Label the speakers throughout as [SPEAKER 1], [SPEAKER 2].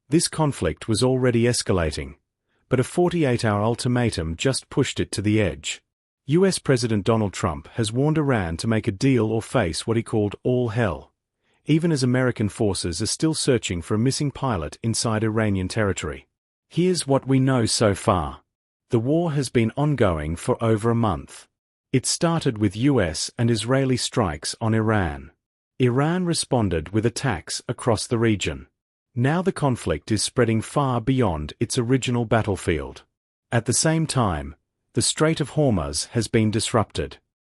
[SPEAKER 1] This conflict was already escalating, but a 48-hour ultimatum just pushed it to the edge. US President Donald Trump has warned Iran to make a deal or face what he called all hell, even as American forces are still searching for a missing pilot inside Iranian territory. Here's what we know so far. The war has been ongoing for over a month. It started with US and Israeli strikes on Iran. Iran responded with attacks across the region. Now the conflict is spreading far beyond its original battlefield. At the same time, the Strait of Hormuz has been disrupted.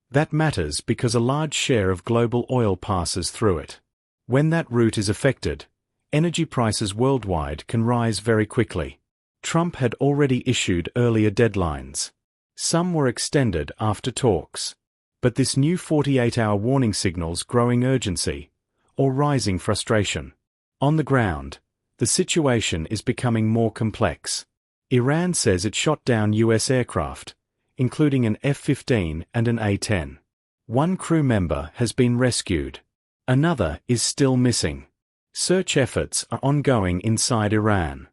[SPEAKER 1] That matters because a large share of global oil passes through it. When that route is affected, energy prices worldwide can rise very quickly. Trump had already issued earlier deadlines. Some were extended after talks. But this new 48-hour warning signals growing urgency, or rising frustration. On the ground, the situation is becoming more complex. Iran says it shot down US aircraft, including an F-15 and an A-10. One crew member has been rescued. Another is still missing. Search efforts are ongoing inside Iran.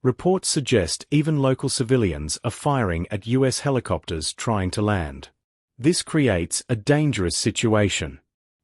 [SPEAKER 1] Reports suggest even local civilians are firing at US helicopters trying to land. This creates a dangerous situation.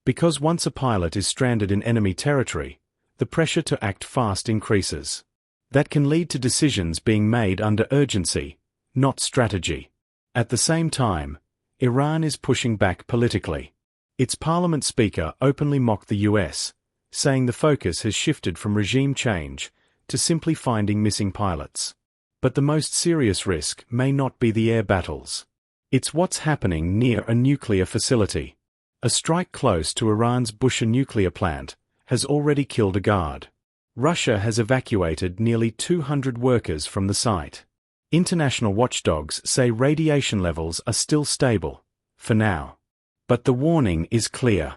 [SPEAKER 1] Because once a pilot is stranded in enemy territory, the pressure to act fast increases. That can lead to decisions being made under urgency, not strategy. At the same time, Iran is pushing back politically. Its parliament speaker openly mocked the US, saying the focus has shifted from regime change to simply finding missing pilots. But the most serious risk may not be the air battles. It's what's happening near a nuclear facility. A strike close to Iran's Bushehr nuclear plant has already killed a guard. Russia has evacuated nearly 200 workers from the site. International watchdogs say radiation levels are still stable, for now. But the warning is clear.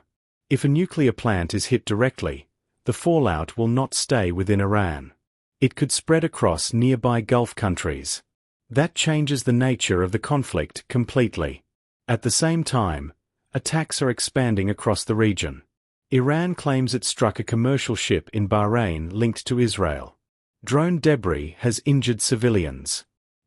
[SPEAKER 1] If a nuclear plant is hit directly, the fallout will not stay within Iran. It could spread across nearby Gulf countries. That changes the nature of the conflict completely. At the same time, attacks are expanding across the region. Iran claims it struck a commercial ship in Bahrain linked to Israel. Drone debris has injured civilians.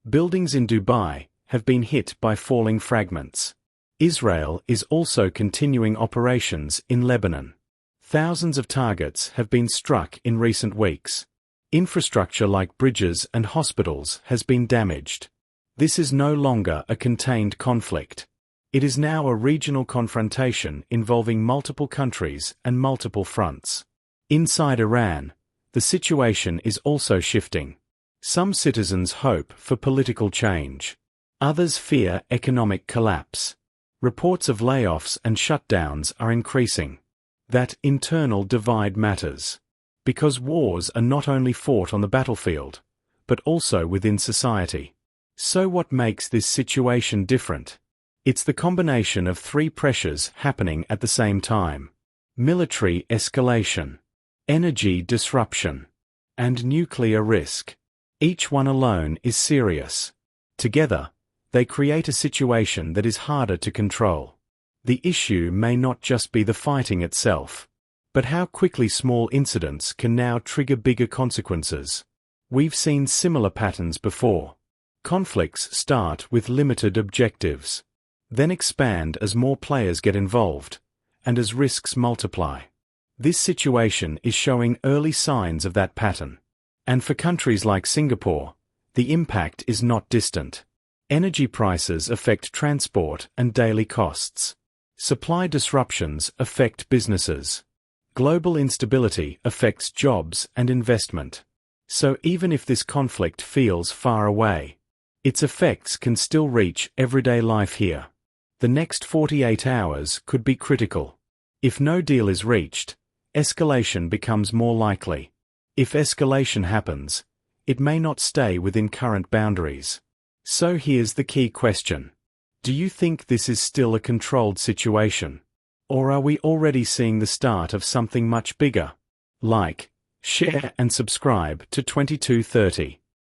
[SPEAKER 1] Buildings in Dubai have been hit by falling fragments. Israel is also continuing operations in Lebanon. Thousands of targets have been struck in recent weeks. Infrastructure like bridges and hospitals has been damaged. This is no longer a contained conflict. It is now a regional confrontation involving multiple countries and multiple fronts. Inside Iran, the situation is also shifting. Some citizens hope for political change. Others fear economic collapse. Reports of layoffs and shutdowns are increasing. That internal divide matters. Because wars are not only fought on the battlefield, but also within society. So what makes this situation different? It's the combination of three pressures happening at the same time: military escalation, energy disruption, and nuclear risk. Each one alone is serious. Together, they create a situation that is harder to control. The issue may not just be the fighting itself, but how quickly small incidents can now trigger bigger consequences. We've seen similar patterns before. Conflicts start with limited objectives, then expand as more players get involved, and as risks multiply. This situation is showing early signs of that pattern. And for countries like Singapore, the impact is not distant. Energy prices affect transport and daily costs. Supply disruptions affect businesses. Global instability affects jobs and investment. So even if this conflict feels far away, its effects can still reach everyday life here. The next 48 hours could be critical. If no deal is reached, escalation becomes more likely. If escalation happens, it may not stay within current boundaries. So here's the key question. Do you think this is still a controlled situation? Or are we already seeing the start of something much bigger? Like, share and subscribe to 2230.